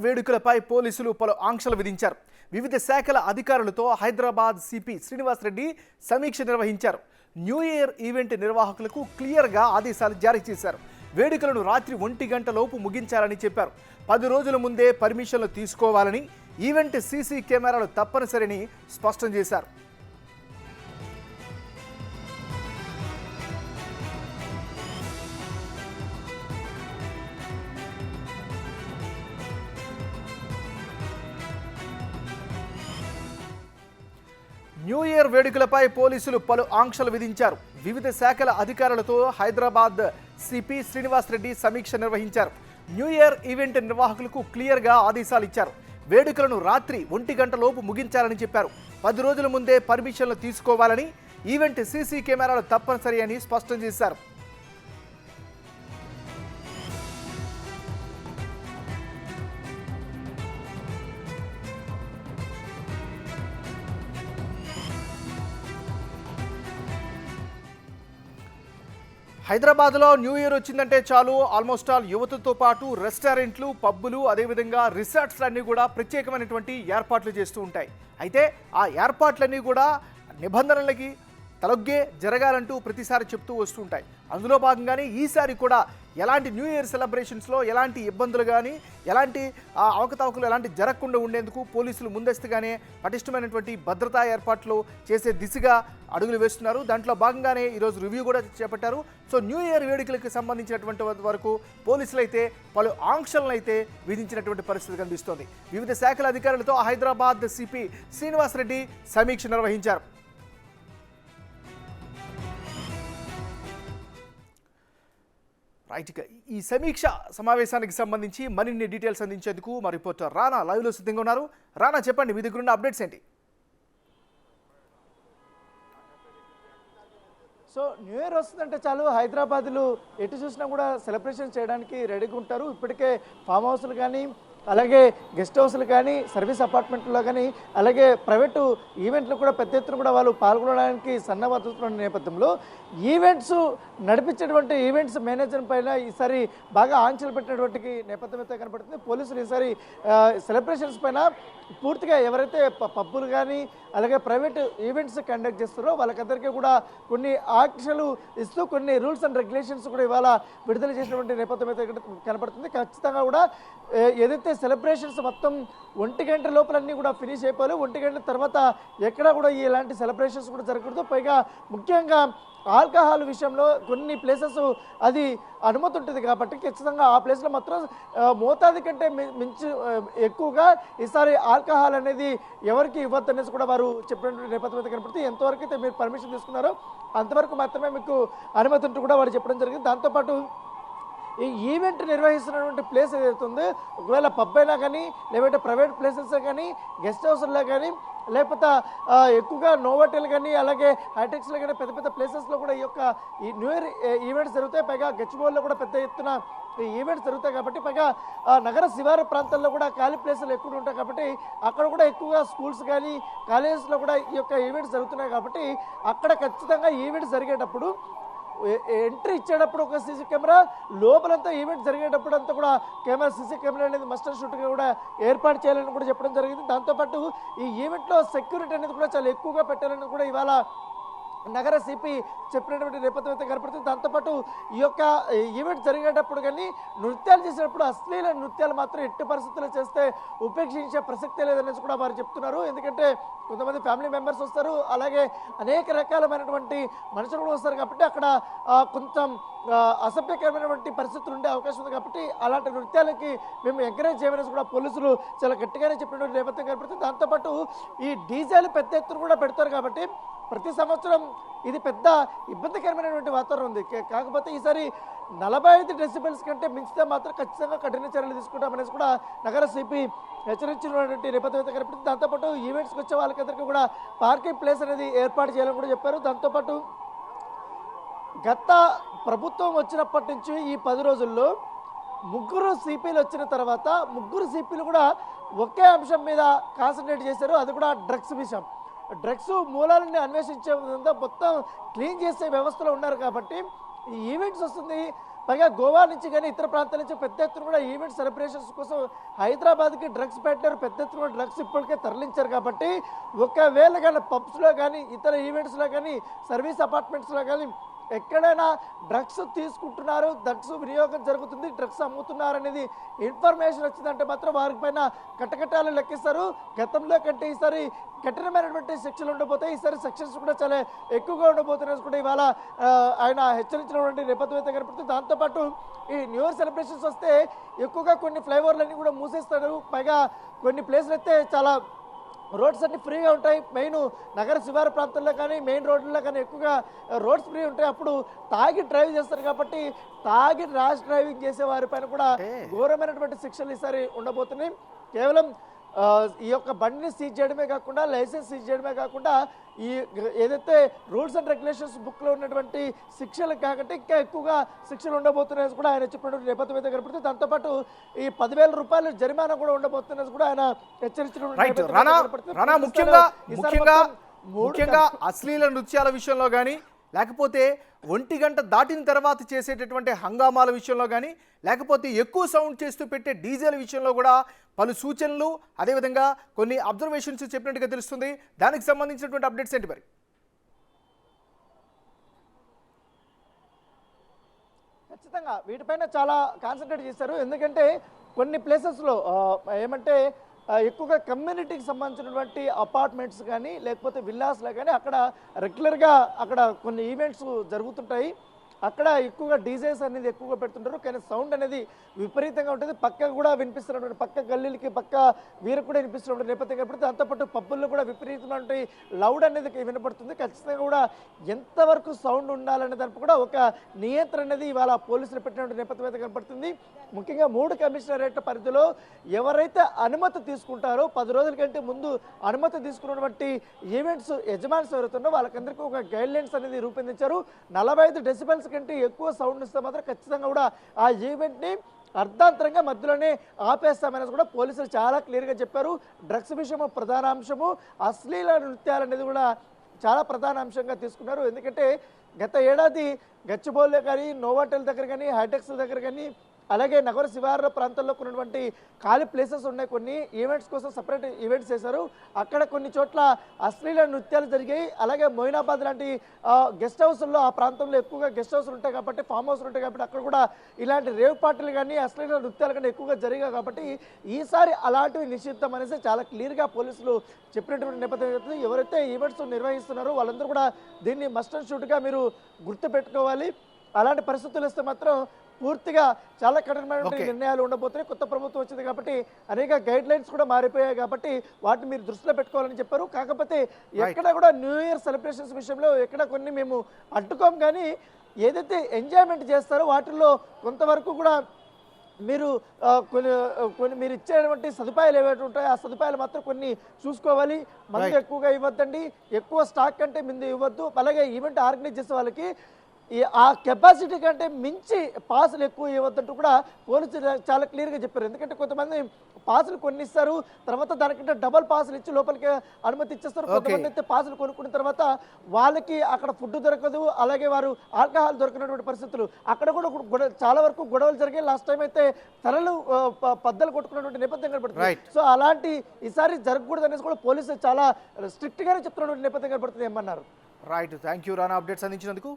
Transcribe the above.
వేడుకలపై పోలీసులు పలు ఆంక్షలు విధించారు. వివిధ శాఖల అధికారులతో హైదరాబాద్ సిపి శ్రీనివాస్ రెడ్డి సమీక్ష నిర్వహించారు. న్యూ ఇయర్ ఈవెంట్ నిర్వాహకులకు క్లియర్గా ఆదేశాలు జారీ చేశారు. వేడుకలను రాత్రి 1 గంట లోపు ముగించాలని చెప్పారు. 10 రోజుల ముందే పర్మిషన్లు తీసుకోవాలని, ఈవెంట్ సీసీ కెమెరాలు తప్పనిసరిని స్పష్టం చేశారు. న్యూ ఇయర్ వేడుకలపై పోలీసులు పలు ఆంక్షలు విధించారు. వివిధ శాఖల అధికారులతో హైదరాబాద్ సిపి శ్రీనివాస్ రెడ్డి సమీక్ష నిర్వహించారు. న్యూ ఇయర్ ఈవెంట్ నిర్వాహకులకు క్లియర్గా ఆదేశాలు ఇచ్చారు. వేడుకలను రాత్రి 1 గంట లోపు ముగించాలని చెప్పారు. 10 రోజుల ముందే పర్మిషన్లు తీసుకోవాలని, ఈవెంట్ సీసీ కెమెరాలు తప్పనిసరి అని స్పష్టం చేశారు. హైదరాబాద్లో న్యూ ఇయర్ వచ్చిందంటే చాలు ఆల్మోస్ట్ ఆల్ యువతతో పాటు రెస్టారెంట్లు, పబ్బులు, అదేవిధంగా రిసార్ట్స్లన్నీ కూడా ప్రత్యేకమైనటువంటి ఏర్పాట్లు చేస్తూ ఉంటాయి. అయితే ఆ ఏర్పాట్లన్నీ కూడా నిబంధనలకి తలొగ్గే జరగాలంటూ ప్రతిసారి చెప్తూ వస్తుంటాయి. అందులో భాగంగానే ఈసారి కూడా ఎలాంటి న్యూ ఇయర్ సెలబ్రేషన్స్లో ఎలాంటి ఇబ్బందులు కానీ, ఎలాంటి అవకతవకలు ఎలాంటి జరగకుండా ఉండేందుకు పోలీసులు ముందస్తుగానే పటిష్టమైనటువంటి భద్రతా ఏర్పాట్లు చేసే దిశగా అడుగులు వేస్తున్నారు. దాంట్లో భాగంగానే ఈరోజు రివ్యూ కూడా చేపట్టారు. సో న్యూ ఇయర్ వేడుకలకు సంబంధించినటువంటి వరకు పోలీసులు అయితే పలు ఆంక్షలను అయితే విధించినటువంటి పరిస్థితి కనిపిస్తోంది. వివిధ శాఖల అధికారులతో హైదరాబాద్ సిపి శ్రీనివాస్ రెడ్డి సమీక్ష నిర్వహించారు. రైట్గా ఈ సమీక్ష సమావేశానికి సంబంధించి మరిన్ని డీటెయిల్స్ అందించేందుకు మా రిపోర్టర్ రానా లైవ్లో సిద్ధంగా ఉన్నారు. రానా, చెప్పండి, మీ దగ్గర ఉన్న అప్డేట్స్ ఏంటి? సో న్యూ ఇయర్ వస్తుందంటే చాలు హైదరాబాద్లో ఎటు చూసినా కూడా సెలబ్రేషన్ చేయడానికి రెడీగా ఉంటారు. ఇప్పటికే ఫామ్ హౌస్లు కానీ, అలాగే గెస్ట్ హౌస్లు కానీ, సర్వీస్ అపార్ట్మెంట్లో కానీ, అలాగే ప్రైవేటు ఈవెంట్లు కూడా పెద్ద ఎత్తున కూడా వాళ్ళు పాల్గొనడానికి సన్నద్ధతున్న నేపథ్యంలో ఈవెంట్స్ నడిపించేటువంటి ఈవెంట్స్ మేనేజర్ పైన ఈసారి బాగా ఆంక్షలు పెట్టినటువంటి నేపథ్యం అయితే కనపడుతుంది. పోలీసులు ఈసారి సెలబ్రేషన్స్ పైన పూర్తిగా ఎవరైతే పబ్బులు కానీ, అలాగే ప్రైవేట్ ఈవెంట్స్ కండక్ట్ చేస్తారో వాళ్ళకందరికీ కూడా కొన్ని ఆంక్షలు ఇస్తూ కొన్ని రూల్స్ అండ్ రెగ్యులేషన్స్ కూడా ఇవాళ విడుదల చేసినటువంటి నేపథ్యం అయితే కనపడుతుంది. ఖచ్చితంగా కూడా ఏదైతే సెలబ్రేషన్స్ మొత్తం 1 గంట లోపలన్నీ కూడా ఫినిష్ అయిపోవాలి. 1 గంట తర్వాత ఎక్కడా కూడా ఇలాంటి సెలబ్రేషన్స్ కూడా జరగకూడదు. పైగా ముఖ్యంగా ఆల్కహాల్ విషయంలో కొన్ని ప్లేసెస్ అది అనుమతి ఉంటుంది కాబట్టి ఖచ్చితంగా ఆ ప్లేస్లో మాత్రం మోతాదు కంటే మించి ఎక్కువగా ఈసారి ఆల్కహాల్ అనేది ఎవరికి ఇవ్వద్దు అనేసి కూడా వారు చెప్పినటువంటి నేపథ్యం అయితే కనపడుతుంది. ఎంతవరకు అయితే మీరు పర్మిషన్ తీసుకున్నారో అంతవరకు మాత్రమే మీకు అనుమతి ఉంటూ కూడా వారు చెప్పడం జరిగింది. దాంతోపాటు ఈ ఈవెంట్ నిర్వహిస్తున్నటువంటి ప్లేస్ ఏదైతే ఉందో, ఒకవేళ పబ్ అయినా కానీ, లేకపోతే ప్రైవేట్ ప్లేసెస్ కానీ, గెస్ట్ హౌస్లో కానీ, లేకపోతే ఎక్కువగా నోవోటెల్ కానీ, అలాగే హైటెక్స్లో కానీ పెద్ద పెద్ద ప్లేసెస్లో కూడా ఈ న్యూ ఇయర్ ఈవెంట్స్ జరుగుతాయి. పైగా గచ్చిబౌలిలో కూడా పెద్ద ఎత్తున ఈ ఈవెంట్స్ జరుగుతాయి కాబట్టి, పైగా నగర శివారు ప్రాంతాల్లో కూడా ఖాళీ ప్లేసులు ఎక్కువ ఉంటాయి కాబట్టి అక్కడ కూడా ఎక్కువగా స్కూల్స్ కానీ, కాలేజెస్లో కూడా ఈ ఈవెంట్స్ జరుగుతున్నాయి కాబట్టి అక్కడ ఖచ్చితంగా ఈవెంట్స్ జరిగేటప్పుడు ఎంట్రీ ఇచ్చేటప్పుడు ఒక సీసీ కెమెరా, లోపలంతా ఈవెంట్ జరిగేటప్పుడు అంతా కూడా సీసీ కెమెరా అనేది మస్టర్ షూట్గా కూడా ఏర్పాటు చేయాలని కూడా చెప్పడం జరిగింది. దాంతోపాటు ఈ ఈవెంట్లో సెక్యూరిటీ అనేది కూడా చాలా ఎక్కువగా పెట్టాలని కూడా ఇవాళ నగర సిపి చెప్పినటువంటి నేపథ్యం అయితే కనపడుతుంది. దాంతోపాటు ఈ ఈవెంట్ జరిగేటప్పుడు కానీ నృత్యాలు చేసేటప్పుడు అశ్లీల నృత్యాలు మాత్రం ఎట్టి పరిస్థితుల్లో చేస్తే ఉపేక్షించే ప్రసక్తే లేదనేసి కూడా వారు చెప్తున్నారు. ఎందుకంటే కొంతమంది ఫ్యామిలీ మెంబర్స్ వస్తారు, అలాగే అనేక రకాలమైనటువంటి మనుషులు కూడా వస్తారు కాబట్టి అక్కడ కొంచెం అసభ్యకరమైనటువంటి పరిస్థితులు ఉండే అవకాశం ఉంది కాబట్టి అలాంటి నృత్యాలకి మేము ఎంకరేజ్ చేయమనేసి కూడా పోలీసులు చాలా గట్టిగానే చెప్పినటువంటి నేపథ్యం కనపడుతుంది. దాంతోపాటు ఈ డీజేలు పెద్ద ఎత్తున కూడా పెడతారు కాబట్టి ప్రతి సంవత్సరం ఇది పెద్ద ఇబ్బందికరమైనటువంటి వాతావరణం ఉంది. కాకపోతే ఈసారి 45 డెసిబెల్స్ కంటే మించితే మాత్రం ఖచ్చితంగా కఠిన చర్యలు తీసుకుంటామనేసి కూడా నగర సిపి హెచ్చరించినటువంటి నేపథ్యం అయితే కనపడుతుంది. దాంతోపాటు ఈవెంట్స్కి వచ్చే వాళ్ళకందరికీ కూడా పార్కింగ్ ప్లేస్ అనేది ఏర్పాటు చేయాలని కూడా చెప్పారు. దాంతోపాటు గత ప్రభుత్వం వచ్చినప్పటి నుంచి ఈ 10 రోజుల్లో 3 సిపిలు వచ్చిన తర్వాత 3 సిపిలు కూడా ఒకే అంశం మీద కాన్సన్ట్రేట్ చేశారు. అది కూడా డ్రగ్స్ విషయం. డ్రగ్స్ మూలాలని అన్వేషించే విధంగా మొత్తం క్లీన్ చేసే వ్యవస్థలో ఉన్నారు కాబట్టి ఈ ఈవెంట్స్ వస్తుంది, పైగా గోవా నుంచి కానీ ఇతర ప్రాంతాల నుంచి పెద్ద ఎత్తున కూడా ఈవెంట్ సెలబ్రేషన్స్ కోసం హైదరాబాద్కి డ్రగ్స్ పెట్టారు, పెద్ద ఎత్తున డ్రగ్స్ ఇప్పటికే తరలించారు. కాబట్టి ఒకవేళ కానీ పబ్స్లో కానీ ఇతర ఈవెంట్స్లో కానీ సర్వీస్ అపార్ట్మెంట్స్లో కానీ ఎక్కడైనా డ్రగ్స్ తీసుకుంటున్నారు, డ్రగ్స్ వినియోగం జరుగుతుంది, డ్రగ్స్ అమ్ముతున్నారు అనేది ఇన్ఫర్మేషన్ వచ్చిందంటే మాత్రం వారిపైన కట్టకట్టాలు లెక్కిస్తారు. గతంలో కంటే ఈసారి కఠినమైనటువంటి శిక్షలు ఉండబోతాయి. ఈసారి సెక్షన్స్ కూడా చాలా ఎక్కువగా ఉండబోతున్నాయి కూడా ఇవాళ ఆయన హెచ్చరించినటువంటి నేపథ్యం అయితే కనపడుతుంది. దాంతోపాటు ఈ న్యూ ఇయర్ సెలబ్రేషన్స్ వస్తే ఎక్కువగా కొన్ని ఫ్లైఓవర్లన్నీ కూడా మూసేస్తారు. పైగా కొన్ని ప్లేసులు అయితే చాలా రోడ్స్ అన్ని ఫ్రీగా ఉంటాయి. మెయిన్ నగర శివారు ప్రాంతాల్లో కానీ మెయిన్ రోడ్లలో కానీ ఎక్కువగా రోడ్స్ ఫ్రీ ఉంటాయి. అప్పుడు తాగి డ్రైవ్ చేస్తారు కాబట్టి తాగి ర్యాష్ డ్రైవింగ్ చేసే వారిపైన కూడా ఘోరమైనటువంటి శిక్షలు ఈసారి ఉండబోతున్నాయి. కేవలం ఈ యొక్క బండిని సీజ్ చేయడమే కాకుండా లైసెన్స్ సీజ్ చేయడమే కాకుండా ఈ ఏదైతే రూల్స్ అండ్ రెగ్యులేషన్స్ బుక్లో ఉన్నటువంటి శిక్షలు కాకంటే ఇంకా ఎక్కువగా శిక్షలు ఉండబోతున్నాయని కూడా ఆయన చెప్పినటువంటి నేపథ్యం అయితే కనపడుతుంది. దాంతోపాటు ఈ 10,000 రూపాయలు జరిమానా కూడా ఉండబోతున్నది కూడా ఆయన హెచ్చరించినటువంటి ముఖ్యంగా అశ్లీల నృత్యాల విషయంలో కానీ లేకపోతే 1 గంట దాటిన తర్వాత చేసేటటువంటి హంగామాల విషయంలో కానీ లేకపోతే ఎక్కువ సౌండ్ చేస్తూ పెట్టే డీజేల విషయంలో కూడా పలు సూచనలు అదేవిధంగా కొన్ని అబ్జర్వేషన్స్ చెప్పినట్టుగా తెలుస్తుంది. దానికి సంబంధించినటువంటి అప్డేట్స్ ఏంటి మరి? ఖచ్చితంగా వీటిపైన చాలా కాన్సన్ట్రేట్ చేశారు. ఎందుకంటే కొన్ని ప్లేసెస్లో ఏమంటే ఎక్కువగా కమ్యూనిటీకి సంబంధించినటువంటి అపార్ట్మెంట్స్ కానీ లేకపోతే విల్లాస్లో కానీ అక్కడ రెగ్యులర్గా అక్కడ కొన్ని ఈవెంట్స్ జరుగుతుంటాయి. అక్కడ ఎక్కువగా డీజేస్ అనేది ఎక్కువగా పెడుతుంటారు. కానీ సౌండ్ అనేది విపరీతంగా ఉంటుంది. పక్క కూడా వినిపిస్తున్నటువంటి పక్క గల్లీలకి పక్క వీరికి కూడా వినిపిస్తున్నటువంటి నేపథ్యం కనపడుతుంది. దాంతోపాటు పబ్బుల్లో కూడా విపరీతమైనటువంటి లౌడ్ అనేది వినపడుతుంది. ఖచ్చితంగా కూడా ఎంతవరకు సౌండ్ ఉండాలనే దానికి కూడా ఒక నియంత్రణ అనేది ఇవాళ పోలీసులు పెట్టినటువంటి నేపథ్యం అయితే కనపడుతుంది. ముఖ్యంగా 3 కమిషనరేట్ పరిధిలో ఎవరైతే అనుమతి తీసుకుంటారో 10 రోజుల కంటే ముందు అనుమతి తీసుకున్నటువంటి ఈవెంట్స్ యజమాని ఎవరుతున్నారో వాళ్ళకందరికీ ఒక గైడ్ లైన్స్ అనేది రూపొందించారు. 45 డెసిబెల్స్ కంటే ఎక్కువ సౌండ్ ఇస్తే మాత్రం ఖచ్చితంగా కూడా ఆ ఈవెంట్ని అర్ధాంతరంగా మధ్యలోనే ఆపేస్తామనేది కూడా పోలీసులు చాలా క్లియర్గా చెప్పారు. డ్రగ్స్ విషయము ప్రధాన అంశము, అశ్లీల నృత్యాలు అనేది కూడా చాలా ప్రధాన అంశంగా తీసుకున్నారు. ఎందుకంటే గత ఏడాది గచ్చిబౌలిలో కానీ నోవాటెల్ దగ్గర కానీ హైటెక్స్ దగ్గర కానీ అలాగే నగర శివారు ప్రాంతాల్లో ఉన్నటువంటి ఖాళీ ప్లేసెస్ ఉన్నాయి. కొన్ని ఈవెంట్స్ కోసం సపరేట్ ఈవెంట్స్ చేశారు. అక్కడ కొన్ని చోట్ల అశ్లీల నృత్యాలు జరిగాయి. అలాగే మొయినాబాద్ లాంటి గెస్ట్ హౌస్ల్లో ఆ ప్రాంతంలో ఎక్కువగా గెస్ట్ హౌస్లు ఉంటాయి కాబట్టి ఫామ్ హౌస్లు ఉంటాయి కాబట్టి అక్కడ కూడా ఇలాంటి రేవ్ పార్టీలు కానీ అశ్లీల నృత్యాలు కానీ ఎక్కువగా జరిగాయి. కాబట్టి ఈసారి అలాంటివి నిషిద్ధం అనేసి చాలా క్లియర్గా పోలీసులు చెప్పినటువంటి నేపథ్యం. ఎవరైతే ఈవెంట్స్ నిర్వహిస్తున్నారో వాళ్ళందరూ కూడా దీన్ని మస్ట్ అండ్ షూట్గా మీరు గుర్తుపెట్టుకోవాలి. అలాంటి పరిస్థితులు వస్తే మాత్రం పూర్తిగా చాలా కఠినమైనటువంటి నిర్ణయాలు ఉండబోతున్నాయి. కొత్త ప్రభుత్వం వచ్చింది కాబట్టి అనేక గైడ్ లైన్స్ కూడా మారిపోయాయి కాబట్టి వాటిని మీరు దృష్టిలో పెట్టుకోవాలని చెప్పారు. కాకపోతే ఎక్కడ కూడా న్యూ ఇయర్ సెలబ్రేషన్స్ విషయంలో ఎక్కడ కొన్ని మేము అడ్డుకోం, కానీ ఏదైతే ఎంజాయ్మెంట్ చేస్తారో వాటిల్లో కొంతవరకు కూడా మీరు కొన్ని మీరు ఇచ్చేటువంటి సదుపాయాలు ఏవైతే ఉంటాయో ఆ సదుపాయాలు మాత్రం కొన్ని చూసుకోవాలి. మందు ఎక్కువగా ఇవ్వద్దండి, ఎక్కువ స్టాక్ కంటే ముందు ఇవ్వద్దు. అలాగే ఈవెంట్ ఆర్గనైజ్ చేసే వాళ్ళకి ఆ కెపాసిటీ కంటే మించి పాసులు ఎక్కువ ఇవ్వద్దంటూ కూడా పోలీసులు చాలా క్లియర్గా చెప్పారు. ఎందుకంటే కొంతమంది పాసులు కొన్ని ఇస్తారు, తర్వాత దానికంటే డబల్ పాసులు ఇచ్చి లోపలికి అనుమతి ఇచ్చేస్తారు. కొంతమంది అయితే పాసులు కొనుక్కున్న తర్వాత వాళ్ళకి అక్కడ ఫుడ్ దొరకదు, అలాగే వారు ఆల్కహాల్ దొరికినటువంటి పరిస్థితులు. అక్కడ కూడా చాలా వరకు గొడవలు జరిగాయి. లాస్ట్ టైం అయితే తలలు పద్దలు కొట్టుకున్నటువంటి నేపథ్యం కనబడుతుంది. సో అలాంటి ఈసారి జరగకూడదు అనేసి కూడా పోలీసులు చాలా స్ట్రిక్ట్గానే చెప్తున్నటువంటి నేపథ్యం కనబడుతుంది. ఏమన్నారు? Right, thank you Rana updates అందించినందుకు.